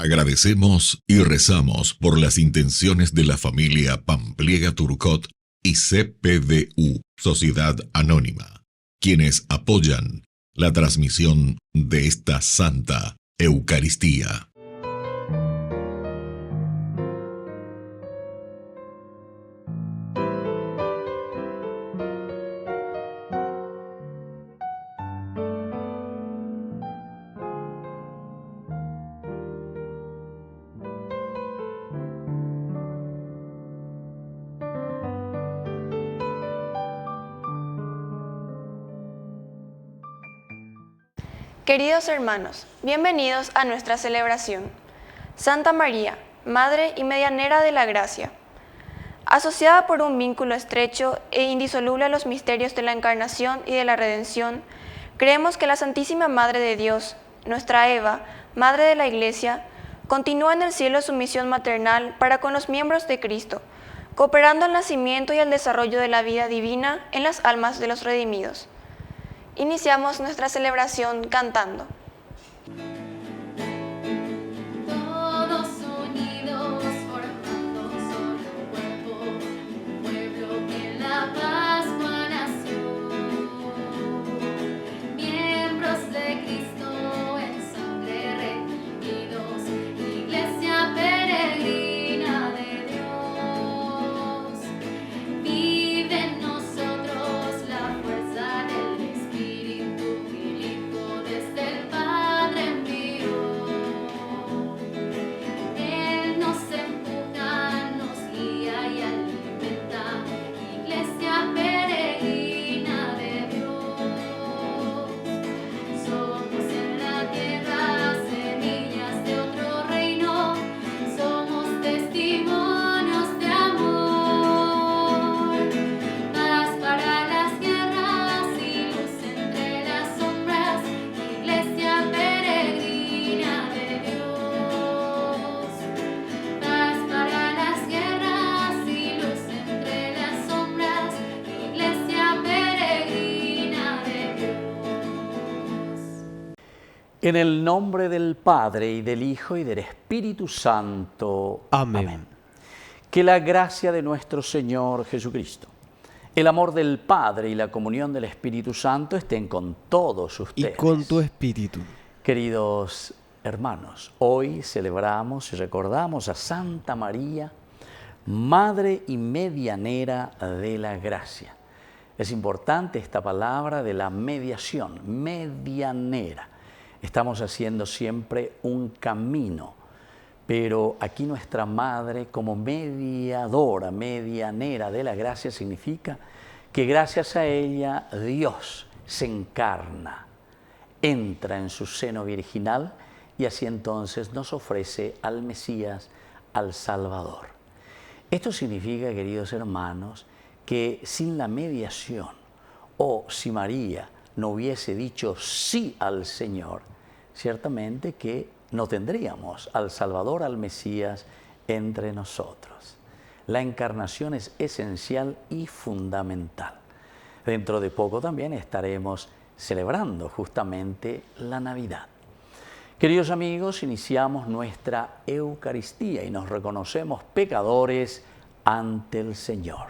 Agradecemos y rezamos por las intenciones de la familia Pampliega Turcot y CPDU, Sociedad Anónima, quienes apoyan la transmisión de esta Santa Eucaristía. Queridos hermanos, bienvenidos a nuestra celebración. Santa María, Madre y Medianera de la Gracia. Asociada por un vínculo estrecho e indisoluble a los misterios de la Encarnación y de la Redención, creemos que la Santísima Madre de Dios, nuestra Eva, Madre de la Iglesia, continúa en el cielo su misión maternal para con los miembros de Cristo, cooperando al nacimiento y al desarrollo de la vida divina en las almas de los redimidos. Iniciamos nuestra celebración cantando. Todos unidos formando un solo cuerpo, un pueblo que en la Pascua nació. Miembros de Cristo en sangre redimidos, Iglesia peregrina de Dios. Vive en nosotros la fuerza del Espíritu que el Hijo desde el Padre envió. Él nos empuja, nos guía y alimenta, Iglesia peregrina de Dios. Somos en la tierra semillas de otro reino, somos testimonios de amor. Paz para las guerras y luz entre las sombras, Iglesia peregrina de Dios. Paz para las guerras y luz entre las sombras, Iglesia peregrina de Dios. En el nombre del Padre, y del Hijo, y del Espíritu Santo. Amén. Que la gracia de nuestro Señor Jesucristo, el amor del Padre y la comunión del Espíritu Santo estén con todos Y ustedes. con tu espíritu. Queridos hermanos, hoy celebramos y recordamos a Santa María, Madre y Medianera de la Gracia. Es importante esta palabra de la mediación, medianera. Estamos haciendo siempre un camino, pero aquí nuestra Madre como mediadora, medianera de la gracia significa que gracias a ella Dios se encarna, entra en su seno virginal y así entonces nos ofrece al Mesías, al Salvador. Esto significa, queridos hermanos, que sin la mediación o si María no hubiese dicho sí al Señor, ciertamente que no tendríamos al Salvador, al Mesías entre nosotros. La encarnación es esencial y fundamental. Dentro de poco también estaremos celebrando justamente la Navidad. Queridos amigos, iniciamos nuestra Eucaristía y nos reconocemos pecadores ante el Señor.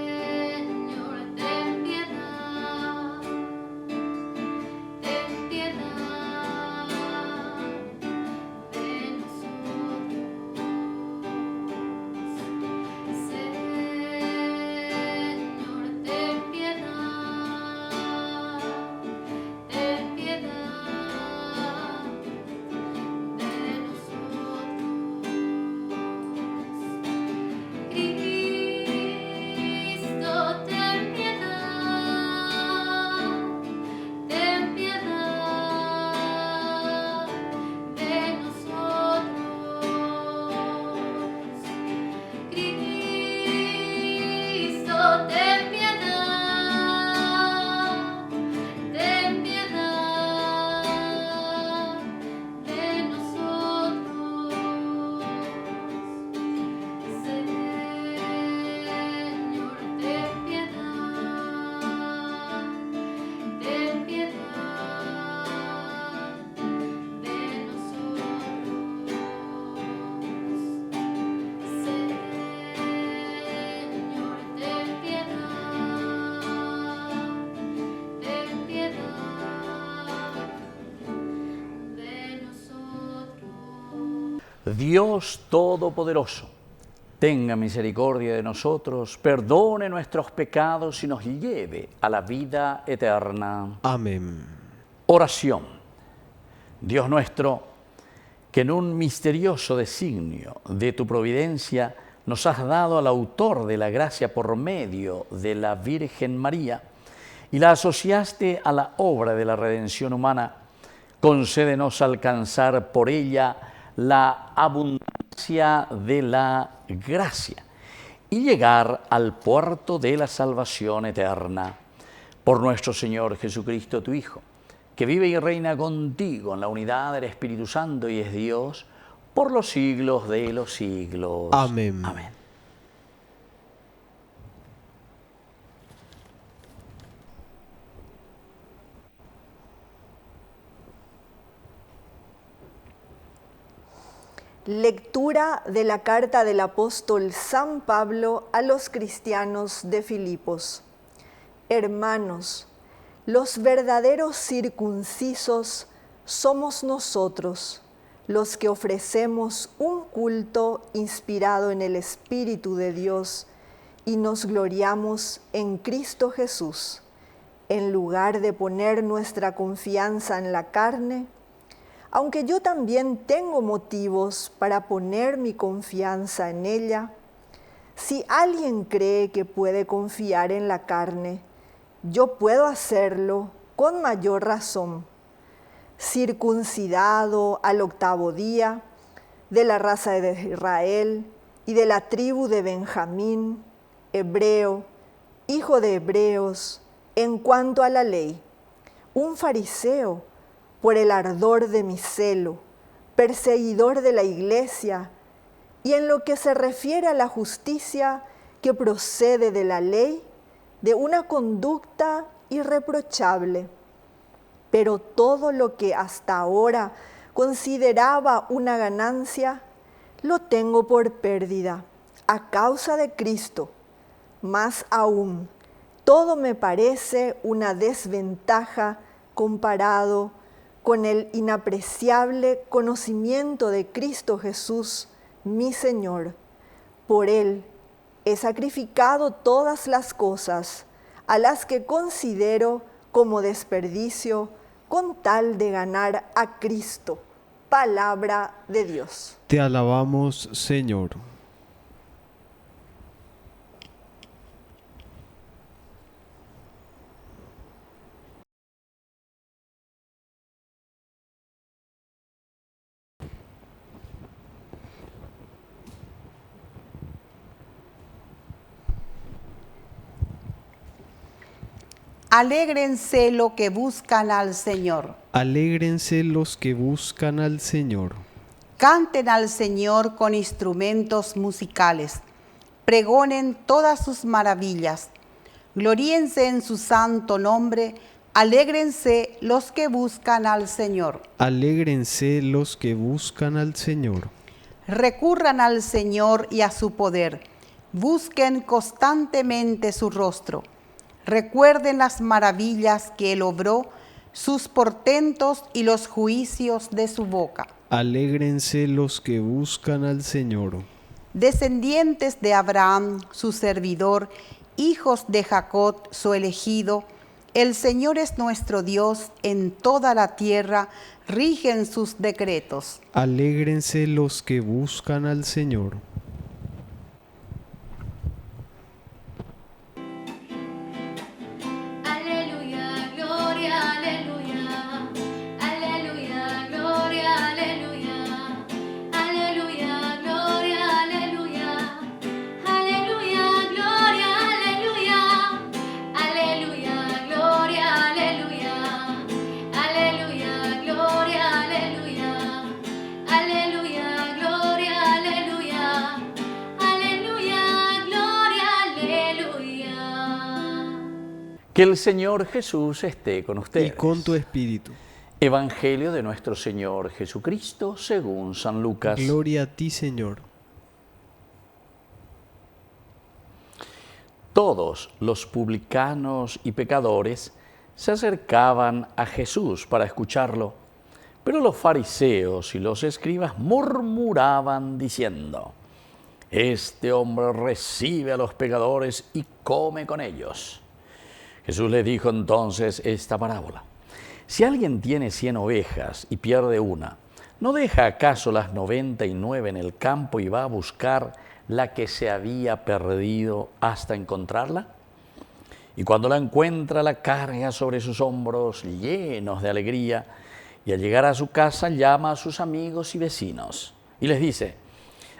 Señor, ten piedad, ten piedad de nosotros. Señor, ten piedad, ten piedad de nosotros. Dios Todopoderoso, tenga misericordia de nosotros, perdone nuestros pecados y nos lleve a la vida eterna. Amén. Oración. Dios nuestro, que en un misterioso designio de tu providencia nos has dado al autor de la gracia por medio de la Virgen María y la asociaste a la obra de la redención humana, concédenos alcanzar por ella la abundancia de la gracia y llegar al puerto de la salvación eterna. Por nuestro Señor Jesucristo, tu Hijo, que vive y reina contigo en la unidad del Espíritu Santo y es Dios por los siglos de los siglos. Amén. Amén. Lectura de la carta del apóstol San Pablo a los cristianos de Filipos. Hermanos, los verdaderos circuncisos somos nosotros, los que ofrecemos un culto inspirado en el Espíritu de Dios y nos gloriamos en Cristo Jesús, en lugar de poner nuestra confianza en la carne. Aunque yo también tengo motivos para poner mi confianza en ella, si alguien cree que puede confiar en la carne, yo puedo hacerlo con mayor razón. Circuncidado al 8º día, de la raza de Israel y de la tribu de Benjamín, hebreo, hijo de hebreos, en cuanto a la ley, un fariseo, por el ardor de mi celo, perseguidor de la iglesia, y en lo que se refiere a la justicia que procede de la ley, de una conducta irreprochable. Pero todo lo que hasta ahora consideraba una ganancia, lo tengo por pérdida a causa de Cristo. Más aún, todo me parece una desventaja comparado con el inapreciable conocimiento de Cristo Jesús, mi Señor. Por Él he sacrificado todas las cosas, a las que considero como desperdicio, con tal de ganar a Cristo. Palabra de Dios. Te alabamos, Señor. Alégrense los que buscan al Señor. Alégrense los que buscan al Señor. Canten al Señor con instrumentos musicales. Pregonen todas sus maravillas. Gloríense en su santo nombre. Alégrense los que buscan al Señor. Alégrense los que buscan al Señor. Recurran al Señor y a su poder. Busquen constantemente su rostro. Recuerden las maravillas que Él obró, sus portentos y los juicios de su boca. Alégrense los que buscan al Señor. Descendientes de Abraham, su servidor, hijos de Jacob, su elegido, el Señor es nuestro Dios, en toda la tierra rigen sus decretos. Alégrense los que buscan al Señor. Aleluya, gloria, aleluya. Aleluya, gloria, aleluya. Aleluya, gloria, aleluya. Aleluya, gloria, aleluya. Aleluya, gloria, aleluya. Aleluya, gloria, aleluya. Aleluya, gloria, aleluya. Aleluya, gloria, aleluya. Que el Señor Jesús esté con ustedes. Y con tu espíritu. Evangelio de nuestro Señor Jesucristo según San Lucas. Gloria a ti, Señor. Todos los publicanos y pecadores se acercaban a Jesús para escucharlo, Pero los fariseos y los escribas murmuraban diciendo: este hombre recibe a los pecadores y come con ellos. Jesús les dijo entonces esta parábola: si alguien tiene 100 ovejas y pierde una, ¿no deja acaso las 99 en el campo y va a buscar la que se había perdido hasta encontrarla? Y cuando la encuentra, la carga sobre sus hombros llenos de alegría, y al llegar a su casa llama a sus amigos y vecinos y les dice: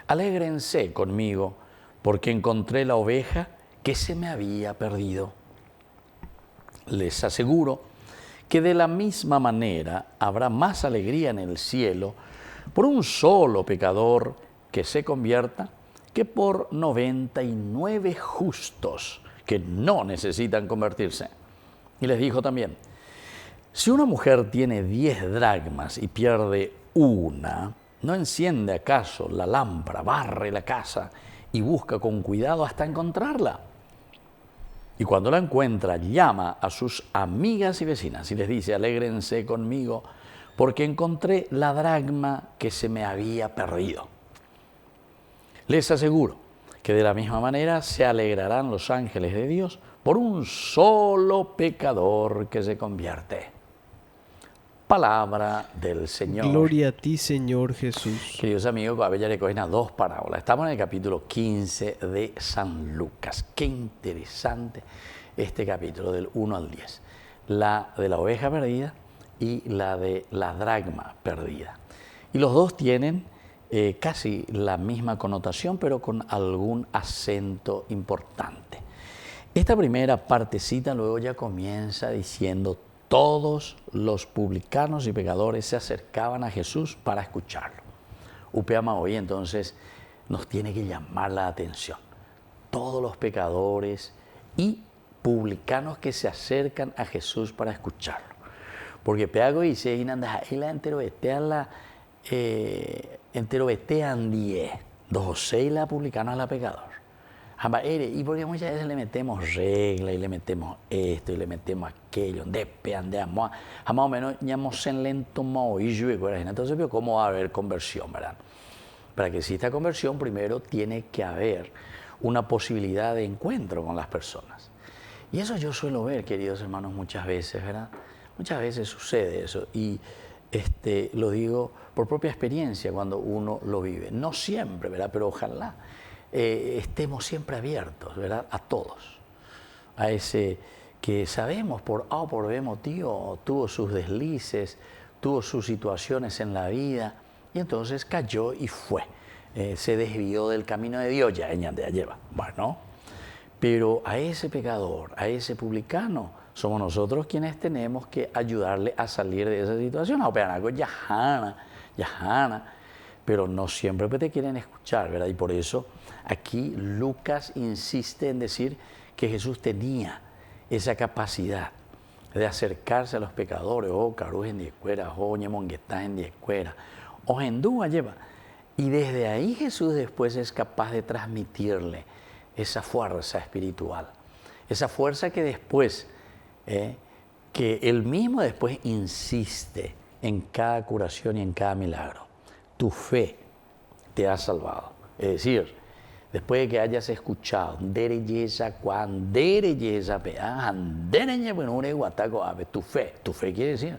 alégrense conmigo, porque encontré la oveja que se me había perdido. Les aseguro que de la misma manera habrá más alegría en el cielo por un solo pecador que se convierta que por 99 justos que no necesitan convertirse. Y les dijo también: si una mujer tiene 10 dracmas y pierde una, ¿no enciende acaso la lámpara, barre la casa y busca con cuidado hasta encontrarla? Y cuando la encuentra, llama a sus amigas y vecinas y les dice: alégrense conmigo, porque encontré la dracma que se me había perdido. Les aseguro que de la misma manera se alegrarán los ángeles de Dios por un solo pecador que se convierte. Palabra del Señor. Gloria a ti, Señor Jesús. Queridos amigos, a ya recogen a 2 parábolas. Estamos en el capítulo 15 de San Lucas. Qué interesante este capítulo, del 1 al 10. La de la oveja perdida y la de la dracma perdida. Y los dos tienen casi la misma connotación, pero con algún acento importante. Esta primera partecita luego ya comienza diciendo: todos los publicanos y pecadores se acercaban a Jesús para escucharlo. Upeama hoy entonces nos tiene que llamar la atención. Todos los pecadores y publicanos que se acercan a Jesús para escucharlo. Porque peago dice: inanda la entero vetean 10, 12 y la publicano a la pecador. Y porque muchas veces le metemos regla y le metemos esto y le metemos aquello, más o menos llamamos en lento entonces, ¿cómo va a haber conversión, verdad? Para que exista conversión, primero tiene que haber una posibilidad de encuentro con las personas. Y eso yo suelo ver, queridos hermanos, muchas veces, ¿verdad? Muchas veces sucede eso y lo digo por propia experiencia cuando uno lo vive. No siempre, ¿verdad? Pero ojalá estemos siempre abiertos, ¿verdad? A todos. A ese que sabemos por A o por B motivo tuvo sus deslices, tuvo sus situaciones en la vida y entonces cayó y fue. Se desvió del camino de Dios, ya lleva. Bueno, pero a ese pecador, a ese publicano, somos nosotros quienes tenemos que ayudarle a salir de esa situación. Algo yajana, pero no siempre te quieren escuchar, ¿verdad? Y por eso aquí Lucas insiste en decir que Jesús tenía esa capacidad de acercarse a los pecadores, caruz en diescuera, ñemonguetá en diescuera, o hendúa lleva. Y desde ahí Jesús después es capaz de transmitirle esa fuerza espiritual, esa fuerza que después, que él mismo después insiste en cada curación y en cada milagro. Tu fe te ha salvado. Es decir, después de que hayas escuchado, tu fe quiere decir,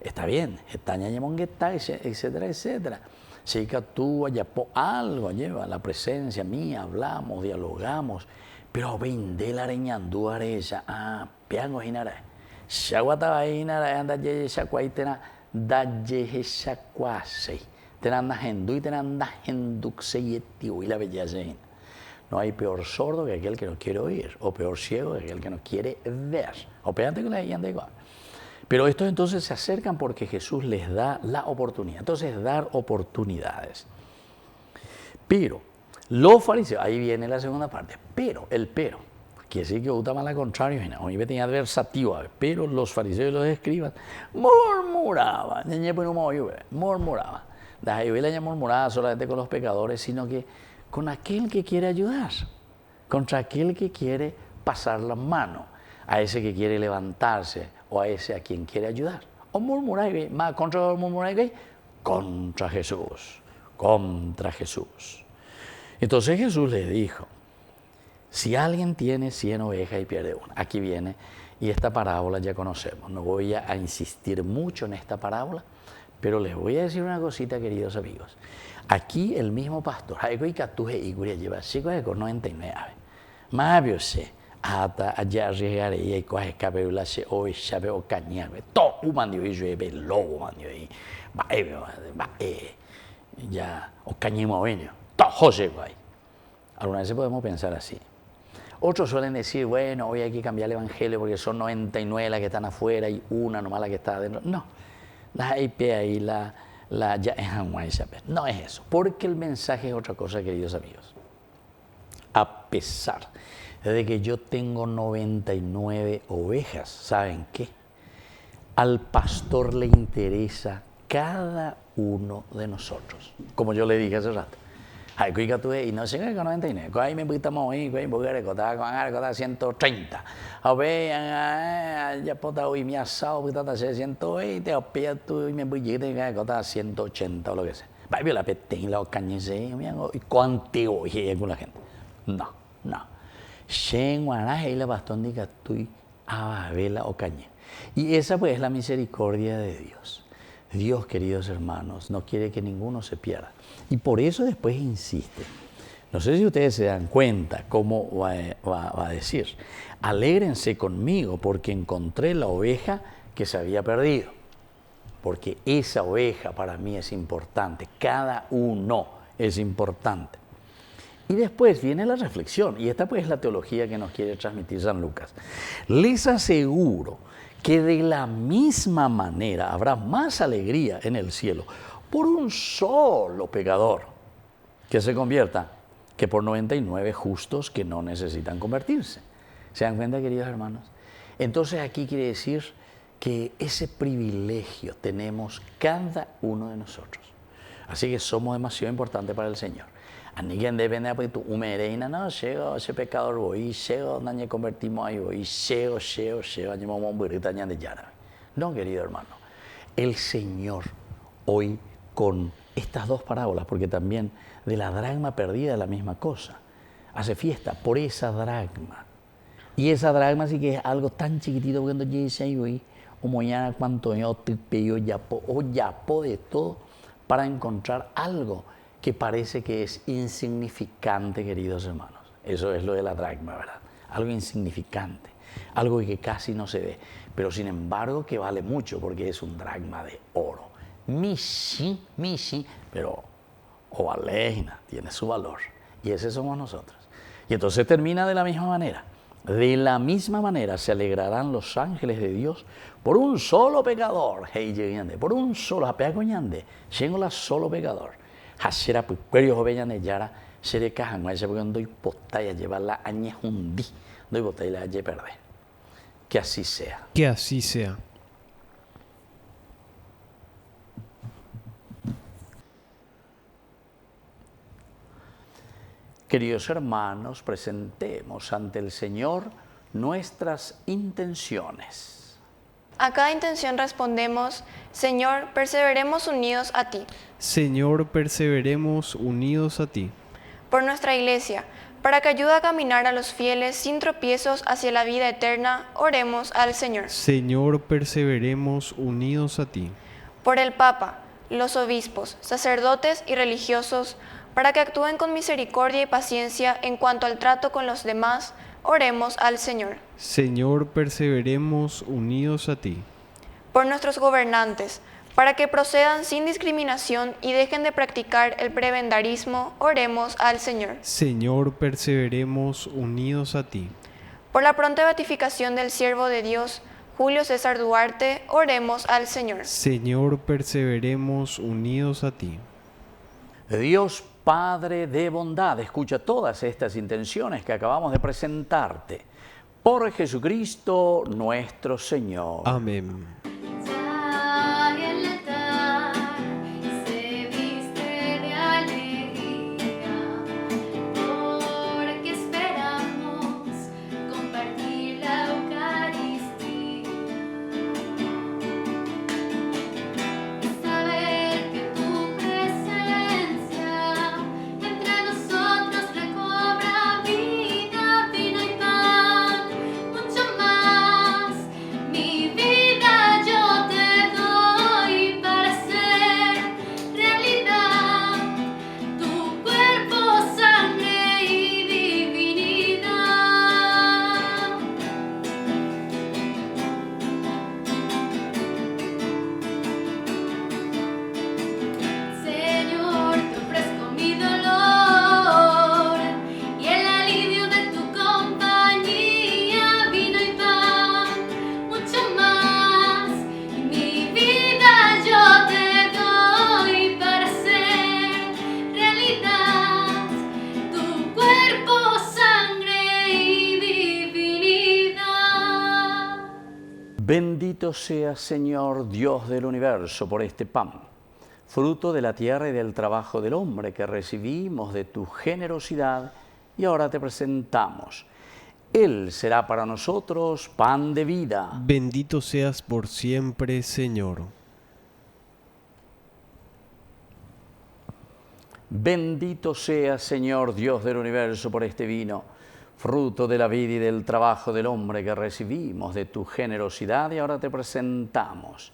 está bien, etcétera, etcétera. Si tú por algo lleva la presencia mía, hablamos, dialogamos, pero vende la reñandú areya, peango hinara. Shaguataba hinara, anda yesha cuaitena, da yesha cuase. Tenanda hendú y tenanda henduxeyetio y la belleza. No hay peor sordo que aquel que no quiere oír, o peor ciego que aquel que no quiere ver. O peante que la llanda igual. Pero estos entonces se acercan porque Jesús les da la oportunidad. Entonces, dar oportunidades. Pero los fariseos, ahí viene la segunda parte, pero, quiere decir que usa mal al contrario, hoy tenía adversativo, pero los fariseos y los escribas murmuraban, la murmuraba solamente con los pecadores, sino que con aquel que quiere ayudar, contra aquel que quiere pasar la mano, a ese que quiere levantarse o a ese a quien quiere ayudar. O murmuráis, más contra murmuráis, contra Jesús, contra Jesús. Entonces Jesús le dijo, si alguien tiene 100 ovejas y pierde una, aquí viene, y esta parábola ya conocemos, no voy a insistir mucho en esta parábola, pero les voy a decir una cosita, queridos amigos. Aquí el mismo pastor, lleva 99, más bien hasta allá llegaré y coge cabello hoy sabe o cañarme todo un mandio y llueve lobo mandio y ya o cañimo venio todo José guay. Algunas veces podemos pensar así. Otros suelen decir, bueno, hoy hay que cambiar el evangelio porque son 99 las que están afuera y una nomás la que está adentro. No, la IP ahí, ya es no es eso, porque el mensaje es otra cosa, queridos amigos. A pesar de que yo tengo 99 ovejas, ¿saben qué? Al pastor le interesa cada uno de nosotros. Como yo le dije hace rato. Ay, cuica tú y no sé qué con 99. Ahí me invitamos hoy, voy a recordar 130. A ver, ya puedo hoy mi asado, voy a hacer 120, o pilla tú y me voy a recordar 180 o lo que sea. Va a ver la petín, la cañese, y cuánto hoy con la gente. No. Y la bastón diga tú a vela o cañe. Y esa pues es la misericordia de Dios. Dios, queridos hermanos, no quiere que ninguno se pierda. Y por eso después insiste. No sé si ustedes se dan cuenta cómo va a decir. Alégrense conmigo porque encontré la oveja que se había perdido. Porque esa oveja para mí es importante. Cada uno es importante. Y después viene la reflexión, y esta pues es la teología que nos quiere transmitir San Lucas. Les aseguro que de la misma manera habrá más alegría en el cielo por un solo pecador que se convierta que por 99 justos que no necesitan convertirse. ¿Se dan cuenta, queridos hermanos? Entonces aquí quiere decir que ese privilegio tenemos cada uno de nosotros. Así que somos demasiado importantes para el Señor. A ninguém depende de tu umereina, no, llego ese pecador voy, llego, no me convertimos ahí voy, llego, añamos un burrito de yara. No, querido hermano, el Señor hoy con estas dos parábolas, porque también de la dracma perdida es la misma cosa, hace fiesta por esa dracma. Y esa dracma sí que es algo tan chiquitito cuando llegue ahí voy, o mañana cuanto yo te pido yapo de todo para encontrar algo que parece que es insignificante, queridos hermanos. Eso es lo de la dracma, ¿verdad? Algo insignificante, algo que casi no se ve, pero sin embargo que vale mucho porque es un dracma de oro. Mishi, pero ovalejna, tiene su valor. Y ese somos nosotros. Y entonces termina de la misma manera. De la misma manera se alegrarán los ángeles de Dios por un solo pecador. Por un solo, solo pecador. Hacera puquerio oveñan de yara, seré caja, no hay se porque doy potaya, llevarla añe hundí, doy botella añe perder. Que así sea. Que así sea. Queridos hermanos, presentemos ante el Señor nuestras intenciones. A cada intención respondemos, Señor, perseveremos unidos a ti. Señor, perseveremos unidos a ti. Por nuestra Iglesia, para que ayude a caminar a los fieles sin tropiezos hacia la vida eterna, oremos al Señor. Señor, perseveremos unidos a ti. Por el Papa, los obispos, sacerdotes y religiosos, para que actúen con misericordia y paciencia en cuanto al trato con los demás, oremos al Señor. Señor, perseveremos unidos a ti. Por nuestros gobernantes, para que procedan sin discriminación y dejen de practicar el prebendarismo, oremos al Señor. Señor, perseveremos unidos a ti. Por la pronta beatificación del siervo de Dios, Julio César Duarte, oremos al Señor. Señor, perseveremos unidos a ti. Dios Padre de bondad, escucha todas estas intenciones que acabamos de presentarte. Por Jesucristo nuestro Señor. Amén. Sale al altar y se viste de alegría, porque esperamos compartir la Eucaristía. Bendito seas, Señor, Dios del universo, por este pan, fruto de la tierra y del trabajo del hombre que recibimos de tu generosidad y ahora te presentamos. Él será para nosotros pan de vida. Bendito seas por siempre, Señor. Bendito seas, Señor, Dios del universo, por este vino, fruto de la vida y del trabajo del hombre que recibimos de tu generosidad y ahora te presentamos.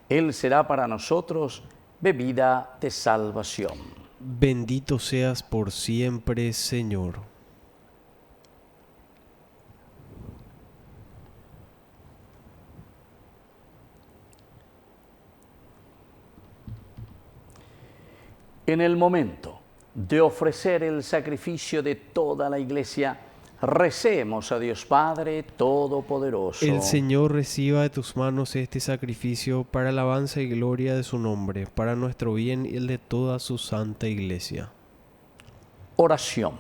Él será para nosotros bebida de salvación. Bendito seas por siempre, Señor. En el momento de ofrecer el sacrificio de toda la Iglesia, recemos a Dios Padre Todopoderoso. El Señor reciba de tus manos este sacrificio para alabanza y gloria de su nombre, para nuestro bien y el de toda su santa Iglesia. Oración.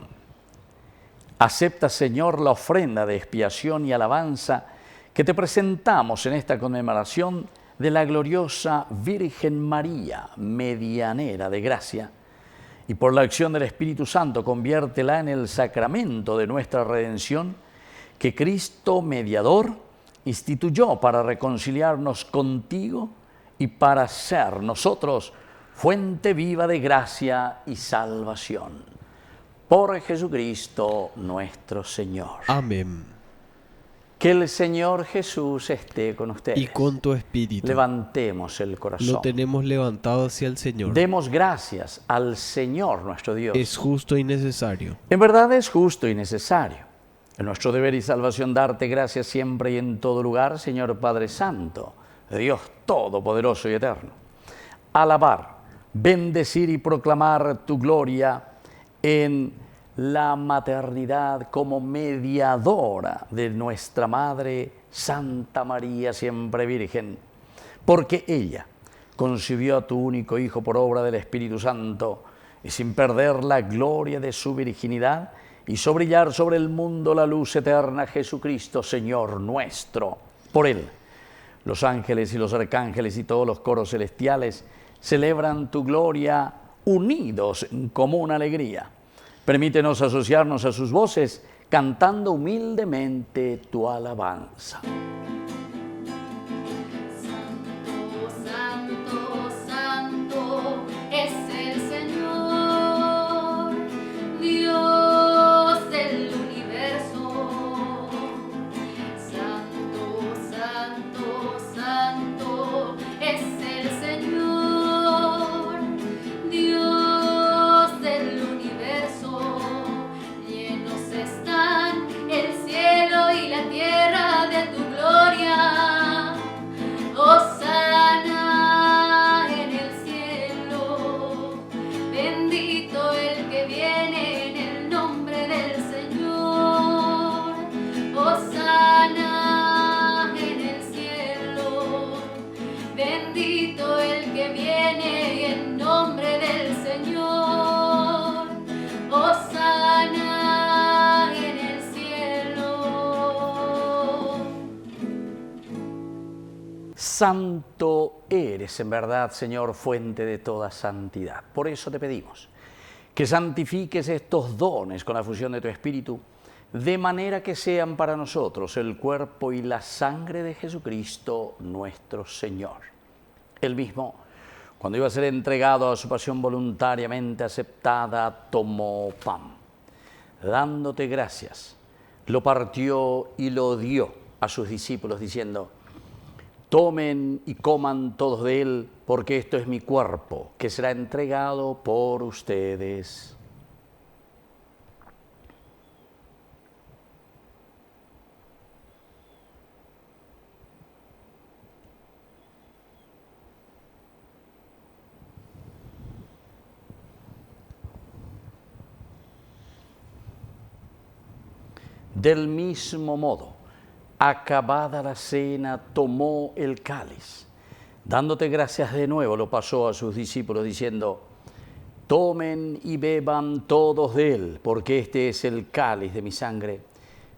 Acepta, Señor, la ofrenda de expiación y alabanza que te presentamos en esta conmemoración de la gloriosa Virgen María, medianera de gracia, y por la acción del Espíritu Santo conviértela en el sacramento de nuestra redención que Cristo, mediador, instituyó para reconciliarnos contigo y para ser nosotros fuente viva de gracia y salvación. Por Jesucristo nuestro Señor. Amén. Que el Señor Jesús esté con ustedes. Y con tu espíritu. Levantemos el corazón. Lo tenemos levantado hacia el Señor. Demos gracias al Señor nuestro Dios. Es justo y necesario. En verdad es justo y necesario. Es nuestro deber y salvación darte gracias siempre y en todo lugar, Señor Padre Santo, Dios Todopoderoso y Eterno. Alabar, bendecir y proclamar tu gloria en la maternidad como mediadora de nuestra Madre Santa María, siempre Virgen, porque ella concibió a tu único Hijo por obra del Espíritu Santo y sin perder la gloria de su virginidad hizo brillar sobre el mundo la luz eterna, Jesucristo, Señor nuestro. Por Él, los ángeles y los arcángeles y todos los coros celestiales celebran tu gloria unidos en común alegría. Permítenos asociarnos a sus voces, cantando humildemente tu alabanza. Santo, santo, santo es el Señor, Dios del universo. Santo, santo, santo es el Señor, Dios del universo. Llenos están el cielo y la tierra de tu gloria. Hosana en el cielo, bendito el que viene en el nombre del Señor. Hosana en el cielo, bendito el que viene en nombre del Señor. Hosana en el cielo. Santo eres en verdad, Señor, fuente de toda santidad. Por eso te pedimos que santifiques estos dones con la fusión de tu Espíritu, de manera que sean para nosotros el cuerpo y la sangre de Jesucristo nuestro Señor. Él mismo, cuando iba a ser entregado a su pasión voluntariamente aceptada, tomó pan. Dándote gracias, lo partió y lo dio a sus discípulos, diciendo: tomen y coman todos de él, porque esto es mi cuerpo, que será entregado por ustedes. Del mismo modo, acabada la cena, tomó el cáliz. Dándote gracias de nuevo, lo pasó a sus discípulos, diciendo: tomen y beban todos de él, porque este es el cáliz de mi sangre,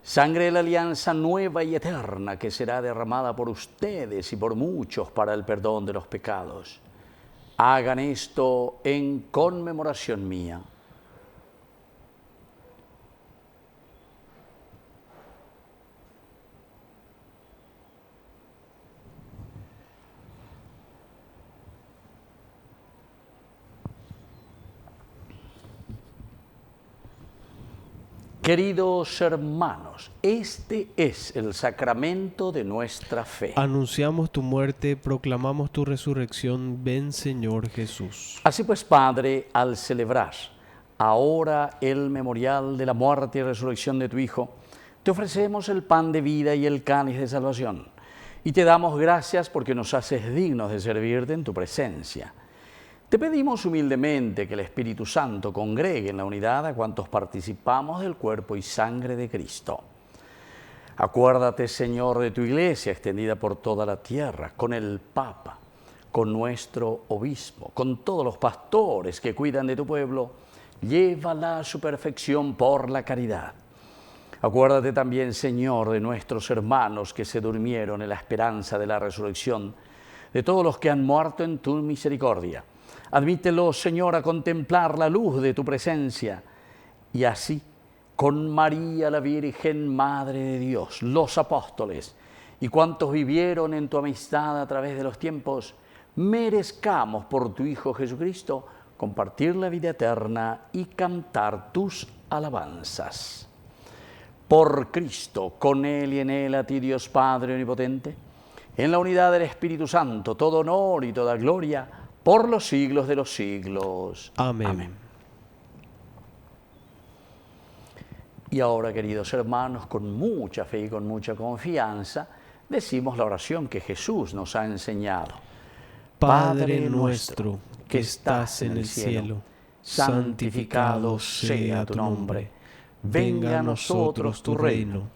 Sangre de la alianza nueva y eterna que será derramada por ustedes y por muchos para el perdón de los pecados. Hagan esto en conmemoración mía. Queridos hermanos, este es el sacramento de nuestra fe. Anunciamos tu muerte, proclamamos tu resurrección. Ven, Señor Jesús. Así pues, Padre, al celebrar ahora el memorial de la muerte y resurrección de tu Hijo, te ofrecemos el pan de vida y el cáliz de salvación. Y te damos gracias porque nos haces dignos de servirte en tu presencia. Te pedimos humildemente que el Espíritu Santo congregue en la unidad a cuantos participamos del cuerpo y sangre de Cristo. Acuérdate, Señor, de tu Iglesia extendida por toda la tierra, con el Papa, con nuestro obispo, con todos los pastores que cuidan de tu pueblo. Llévala a su perfección por la caridad. Acuérdate también, Señor, de nuestros hermanos que se durmieron en la esperanza de la resurrección, de todos los que han muerto en tu misericordia. Admítelos, Señor, a contemplar la luz de tu presencia. Y así, con María la Virgen, Madre de Dios, los apóstoles y cuantos vivieron en tu amistad a través de los tiempos, merezcamos por tu Hijo Jesucristo compartir la vida eterna y cantar tus alabanzas. Por Cristo, con Él y en Él, a ti, Dios Padre Omnipotente, en la unidad del Espíritu Santo, todo honor y toda gloria, por los siglos de los siglos. Amén. Amén. Y ahora, queridos hermanos, con mucha fe y con mucha confianza, decimos la oración que Jesús nos ha enseñado. Padre nuestro, que estás en el cielo, santificado sea tu nombre. Venga a nosotros tu reino.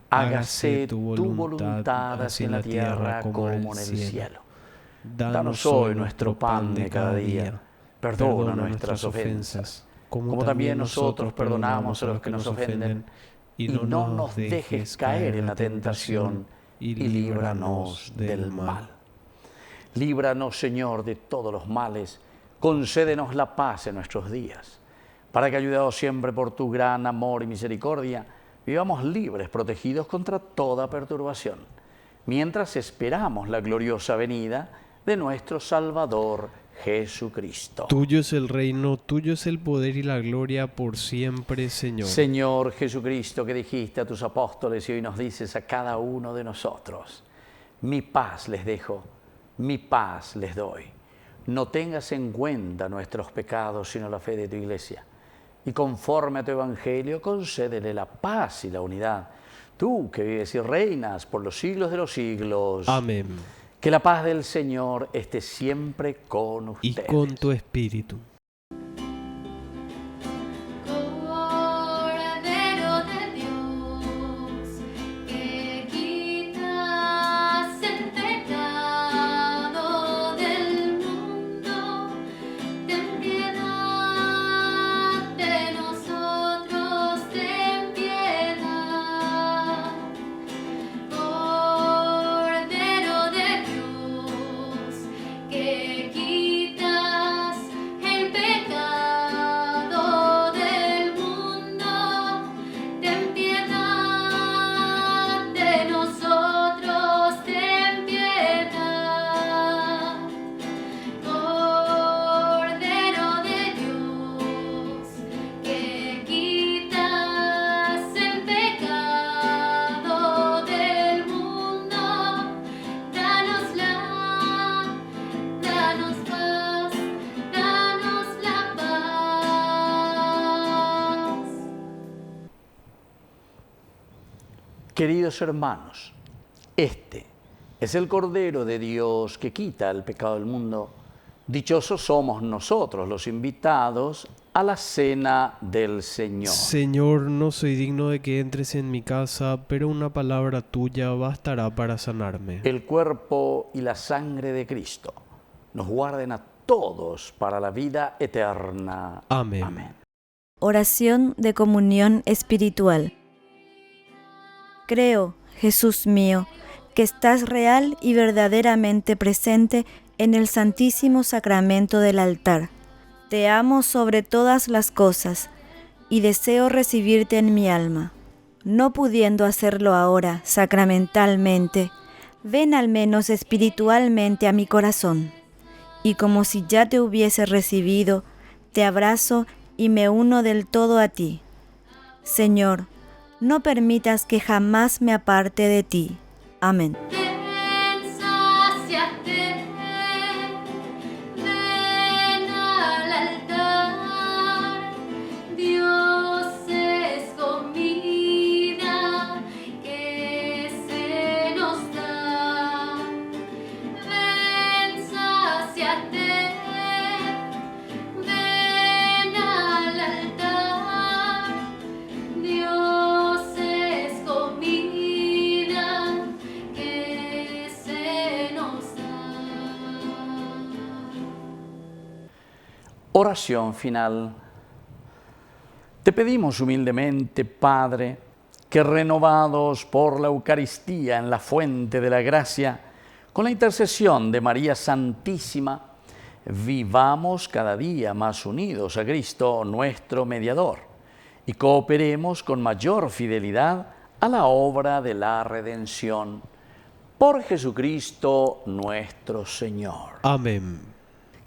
Hágase tu voluntad así en la tierra como en el cielo. Danos hoy nuestro pan de cada día. Perdona nuestras ofensas, como también nosotros perdonamos a los que nos ofenden. Y no nos dejes caer en la tentación, y líbranos del mal. Líbranos, Señor, de todos los males. Concédenos la paz en nuestros días, para que, ayudados siempre por tu gran amor y misericordia, vivamos libres, protegidos contra toda perturbación, mientras esperamos la gloriosa venida de nuestro Salvador Jesucristo. Tuyo es el reino, tuyo es el poder y la gloria por siempre, Señor. Señor Jesucristo, que dijiste a tus apóstoles y hoy nos dices a cada uno de nosotros: mi paz les dejo, mi paz les doy. No tengas en cuenta nuestros pecados, sino la fe de tu Iglesia. Y conforme a tu Evangelio, concédele la paz y la unidad. Tú que vives y reinas por los siglos de los siglos. Amén. Que la paz del Señor esté siempre con ustedes. Y con tu espíritu. Cordero de Dios, que quitas el pecado del mundo, ten piedad de nosotros, ten piedad. Cordero de Dios, que quitas el pecado del mundo, ten piedad de nosotros, ten piedad. Cordero de Dios, que quitas el pecado del mundo, danos paz, danos la paz. Queridos hermanos, este es el Cordero de Dios que quita el pecado del mundo. Dichosos somos nosotros, los invitados a la cena del Señor. Señor, no soy digno de que entres en mi casa, pero una palabra tuya bastará para sanarme. El cuerpo y la sangre de Cristo nos guarden a todos para la vida eterna. Amén. Amén. Oración de comunión espiritual. Creo, Jesús mío, que estás real y verdaderamente presente en el Santísimo Sacramento del altar. Te amo sobre todas las cosas y deseo recibirte en mi alma. No pudiendo hacerlo ahora sacramentalmente, ven al menos espiritualmente a mi corazón, y como si ya te hubiese recibido, te abrazo y me uno del todo a ti. Señor, no permitas que jamás me aparte de ti. Amén. Ven, sáciate, ven al altar. Dios es comida que se nos da. Ven, sáciate, ven al altar. Dios es comida que se nos da. Oración final. Te pedimos humildemente, Padre, que renovados por la Eucaristía en la fuente de la gracia, con la intercesión de María Santísima, vivamos cada día más unidos a Cristo, nuestro mediador, y cooperemos con mayor fidelidad a la obra de la redención. Por Jesucristo nuestro Señor. Amén.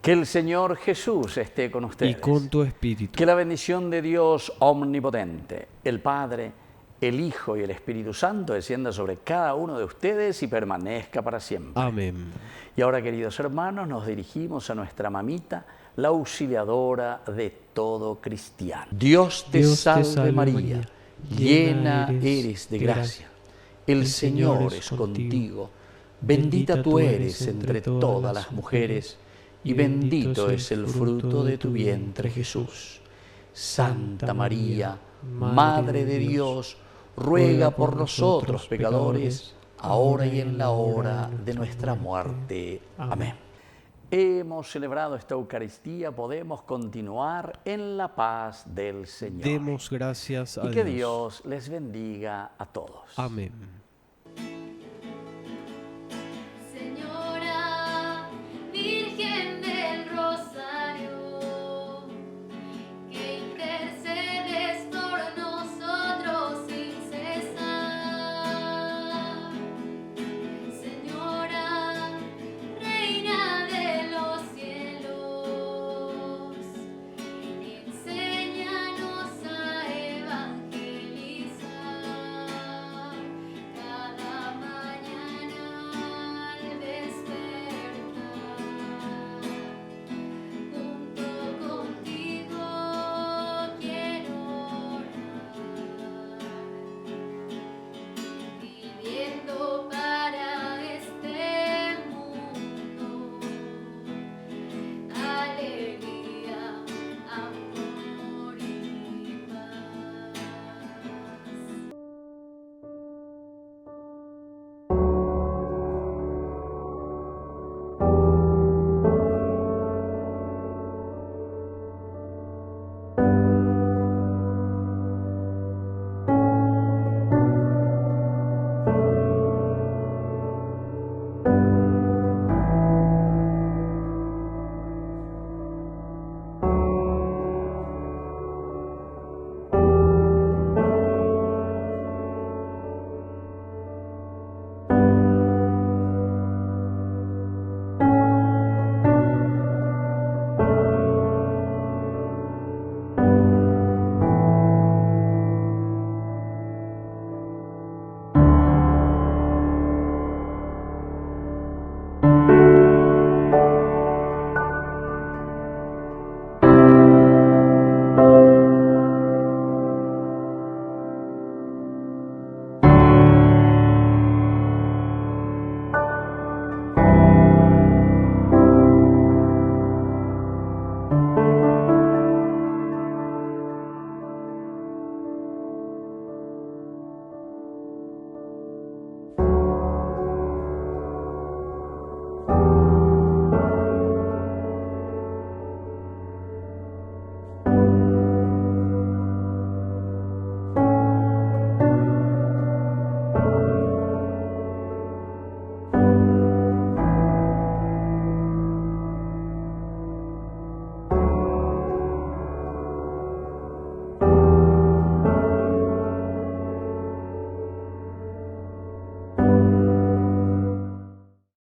Que el Señor Jesús esté con ustedes. Y con tu espíritu. Que la bendición de Dios omnipotente, el Padre, el Hijo y el Espíritu Santo descienda sobre cada uno de ustedes y permanezca para siempre. Amén. Y ahora, queridos hermanos, nos dirigimos a nuestra mamita, la auxiliadora de todo cristiano. Dios te salve María, llena eres de gracia. El Señor es contigo. Bendita tú eres entre todas las mujeres, y bendito es el fruto de tu vientre, Jesús. Santa María, Madre de Dios, ruega por nosotros pecadores, ahora y en la hora de nuestra muerte. Amén. Hemos celebrado esta Eucaristía, podemos continuar en la paz del Señor. Demos gracias a y que Dios. Dios les bendiga a todos. Amén.